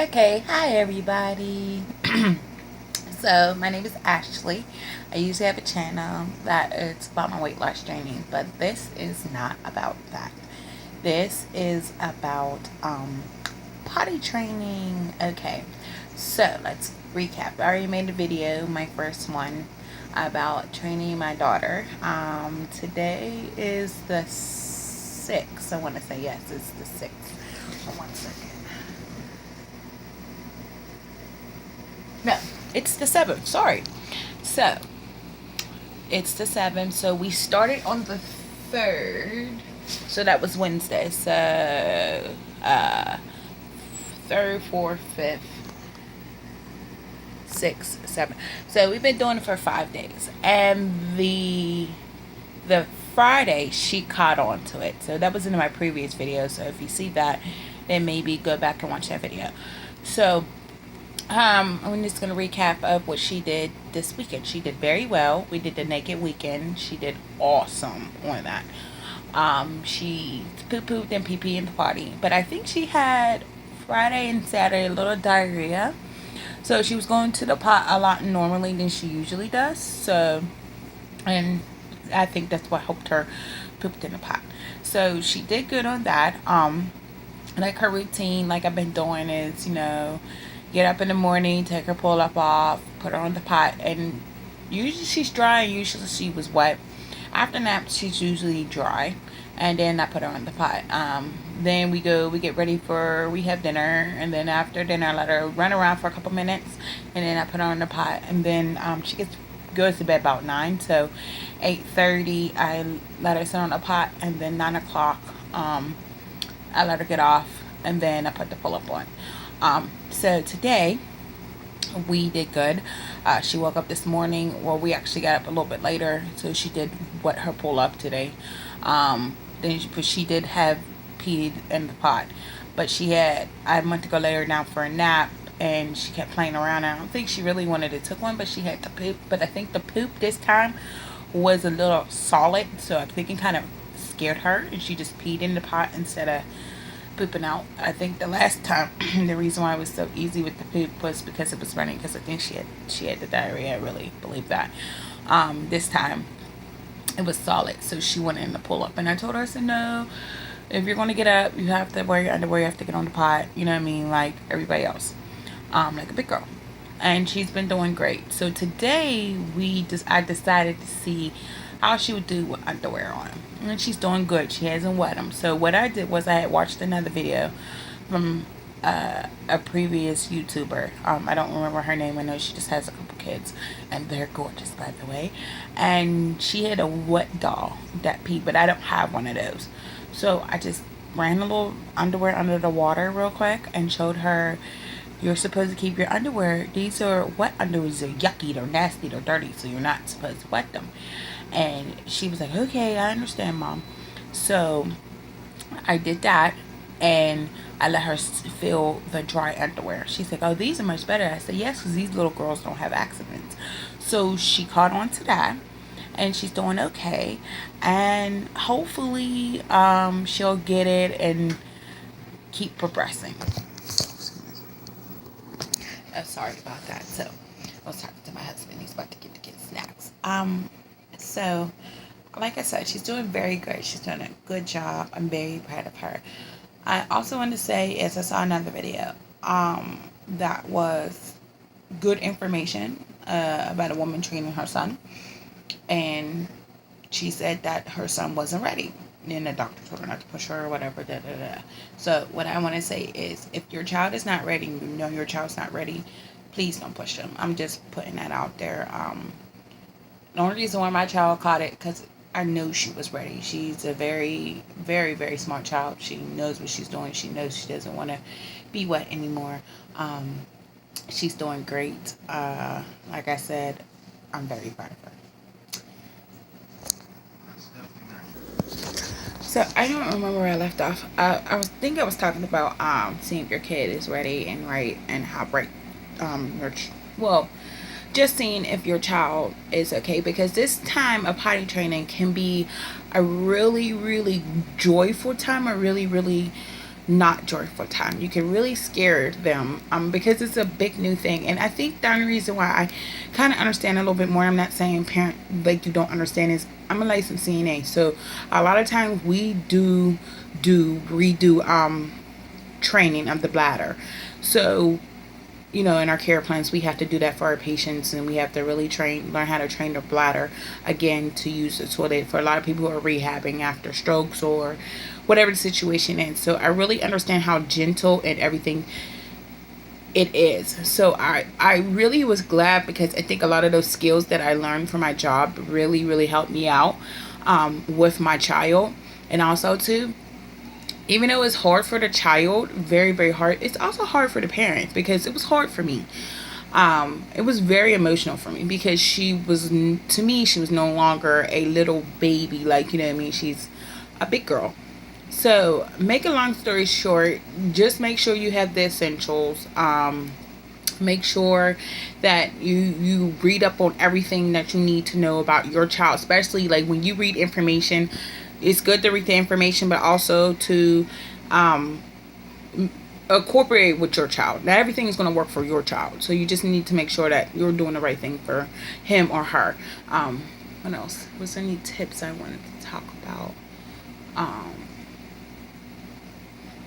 Okay, hi everybody. So my name is Ashley. I usually have a channel that it's about my weight loss journey, but this is not about that. This is about potty training. Okay, so let's recap. I already made a video, my first one, about training my daughter. Today is the 6th. I want to say yes, it's the 6th. For 1 second. No, it's the 7th. Sorry. So, it's the 7th. So, we started on the 3rd. So, that was Wednesday. So, 3rd, 4th, 5th, 6th, 7th. So, we've been doing it for 5 days. And the Friday, she caught on to it. So, that was in my previous video. So, if you see that, then maybe go back and watch that video. So, I'm just going to recap of what she did this weekend. She did very well. We did the naked weekend. She did awesome on that. She poo-pooped and pee-pee in the potty. But I think she had Friday and Saturday a little diarrhea. So she was going to the pot a lot normally than she usually does. So, and I think that's what helped her pooped in the pot. So she did good on that. Like her routine, like I've been doing is, get up in the morning, take her pull up off, put her on the pot, and usually she's dry and usually she was wet. After naps, she's usually dry, and then I put her on the pot. Then we get ready we have dinner, and then after dinner, I let her run around for a couple minutes, and then I put her on the pot, and then she goes to bed about 9, so 8:30, I let her sit on the pot, and then 9 o'clock, I let her get off, and then I put the pull up on. So today we did good. She woke up this morning. Well, we actually got up a little bit later, so she did her pull up today. She did have peed in the pot, but I went to go lay her down for a nap, and she kept playing around. I don't think she really wanted to take one, but she had to poop. But I think the poop this time was a little solid, so I think it kind of scared her, and she just peed in the pot instead of pooping out. I think the last time the reason why it was so easy with the poop was because it was running, because I think she had the diarrhea. I really believe that. This time it was solid, so she went in to pull up, and I told her, I said, no, if you're going to get up, you have to wear your underwear, you have to get on the pot, you know what I mean, like everybody else, like a big girl. And she's been doing great. So today I decided to see how she would do with underwear on. And she's doing good. She hasn't wet them. So what I did was I had watched another video from a previous YouTuber. I don't remember her name. I know she just has a couple kids, and they're gorgeous, by the way. And she had a wet doll that peed, but I don't have one of those. So I just ran a little underwear under the water real quick and showed her, you're supposed to keep your underwear. These are wet underwear. They're yucky, they're nasty, they're dirty, so you're not supposed to wet them. And she was like, okay, I understand, Mom. So I did that, and I let her feel the dry underwear. She's like, oh, these are much better. I said, yes, because these little girls don't have accidents. So she caught on to that, and she's doing okay. And hopefully she'll get it and keep progressing. Oh, sorry about that. So I was talking to my husband. He's about to get the kids snacks. So like I said, she's doing very good. She's doing a good job. I'm very proud of her. I also want to say, as I saw another video, that was good information about a woman training her son, and she said that her son wasn't ready, and the doctor told her not to push her or whatever. So what I want to say is, if your child is not ready, you know your child's not ready, please don't push them. I'm just putting that out there. The only reason why my child caught it, because I knew she was ready. She's a very, very, very smart child. She knows what she's doing. She knows she doesn't want to be wet anymore. She's doing great. Like I said, I'm very proud of her. So I don't remember where I left off. I was talking about seeing if your kid is ready and right, and how bright just seeing if your child is okay, because this time of potty training can be a really, really joyful time, a really, really not joyful time. You can really scare them because it's a big new thing. And I think the only reason why I kind of understand a little bit more, I'm not saying parent like you don't understand, is I'm a licensed CNA. So a lot of times we redo training of the bladder. So in our care plans, we have to do that for our patients, and we have to really learn how to train their bladder again to use the toilet for a lot of people who are rehabbing after strokes or whatever the situation is. So I really understand how gentle and everything it is. So I really was glad, because I think a lot of those skills that I learned from my job really, really helped me out with my child. And also too, even though it's hard for the child, very, very hard, it's also hard for the parents, because it was hard for me. It was very emotional for me, because to me, she was no longer a little baby. Like, she's a big girl. So, make a long story short, just make sure you have the essentials. Make sure that you read up on everything that you need to know about your child, especially like when you read information. It's good to read the information, but also to incorporate with your child. Not everything is going to work for your child, so you just need to make sure that you're doing the right thing for him or her. What else? Was there any tips I wanted to talk about?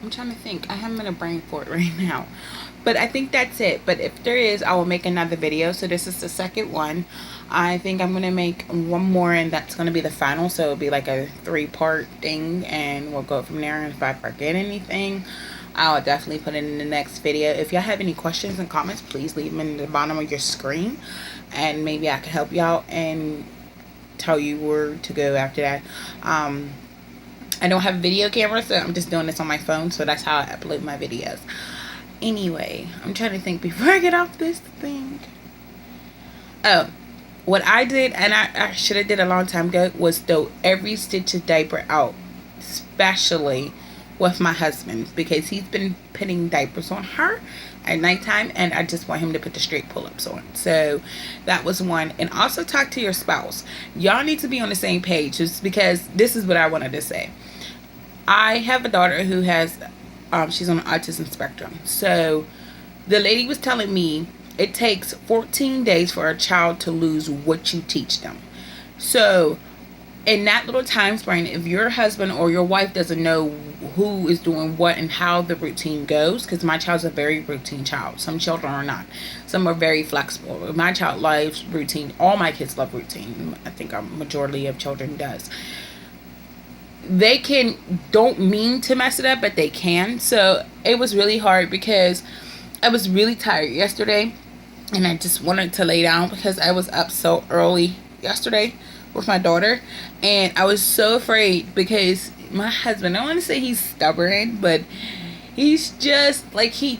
I'm trying to think. I haven't a brain for it right now. But I think that's it. But if there is, I will make another video. So this is the second one. I think I'm going to make one more, and that's going to be the final. So it'll be like a 3-part thing, and we'll go from there. And if I forget anything, I'll definitely put it in the next video. If y'all have any questions and comments, please leave them in the bottom of your screen, and maybe I can help you out and tell you where to go after that. I don't have a video camera, so I'm just doing this on my phone, so that's how I upload my videos. Anyway, I'm trying to think before I get off this thing. Oh, what I did, and I should have did a long time ago, was throw every stitch of diaper out, especially with my husband, because he's been putting diapers on her at nighttime, and I just want him to put the straight pull-ups on. So that was one. And also talk to your spouse. Y'all need to be on the same page, just because this is what I wanted to say. I have a daughter who has she's on the autism spectrum. So the lady was telling me it takes 14 days for a child to lose what you teach them. So in that little time span, if your husband or your wife doesn't know who is doing what and how the routine goes, because my child's a very routine child. Some children are not. Some are very flexible. My child loves routine. All my kids love routine. I think a majority of children does. They don't mean to mess it up, but they can. So it was really hard, because I was really tired yesterday, and I just wanted to lay down because I was up so early yesterday with my daughter, and I was so afraid, because my husband, I want to say he's stubborn, but he's just like, he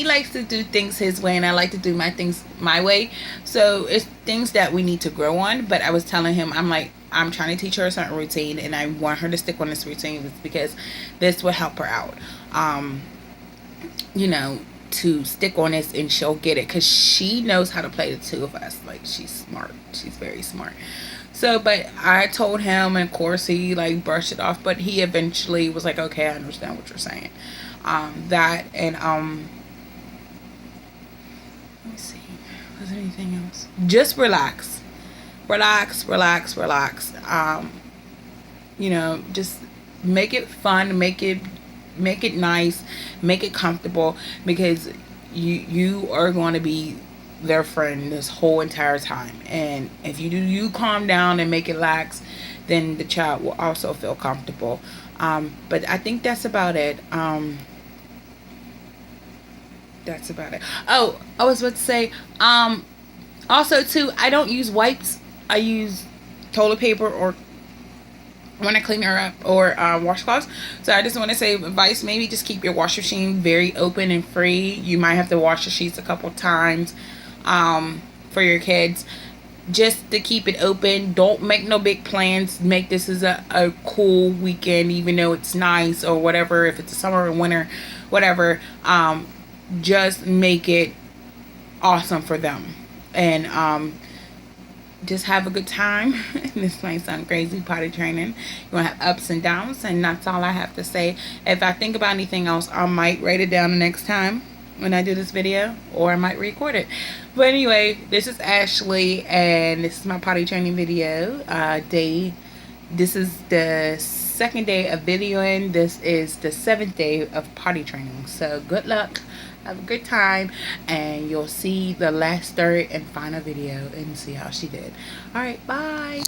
likes to do things his way, and I like to do my things my way. So it's things that we need to grow on. But I was telling him, I'm trying to teach her a certain routine, and I want her to stick on this routine, because this will help her out. To stick on this, and she'll get it, because she knows how to play the two of us. Like, she's smart. She's very smart. So, but I told him, and of course he brushed it off, but he eventually was like, okay, I understand what you're saying. That, and let me see, was there anything else? Just relax. Just make it fun, make it nice, make it comfortable, because you are going to be their friend this whole entire time. And if you calm down and make it lax, then the child will also feel comfortable. But I think that's about it. Oh, I was about to say, also too, I don't use wipes. I use toilet paper, or when I clean her up, or washcloths. So I just want to say advice, maybe just keep your wash machine very open and free. You might have to wash the sheets a couple times for your kids, just to keep it open. Don't make no big plans. Make this as a cool weekend, even though it's nice or whatever. If it's a summer or winter, whatever, just make it awesome for them. And just have a good time. This might sound crazy, potty training. You're going to have ups and downs, and that's all I have to say. If I think about anything else, I might write it down the next time when I do this video, or I might record it. But anyway, this is Ashley, and this is my potty training video. This is the second day of videoing. This is the 7th day of potty training. So good luck. Have a good time, and you'll see the last third and final video and see how she did. All right, bye.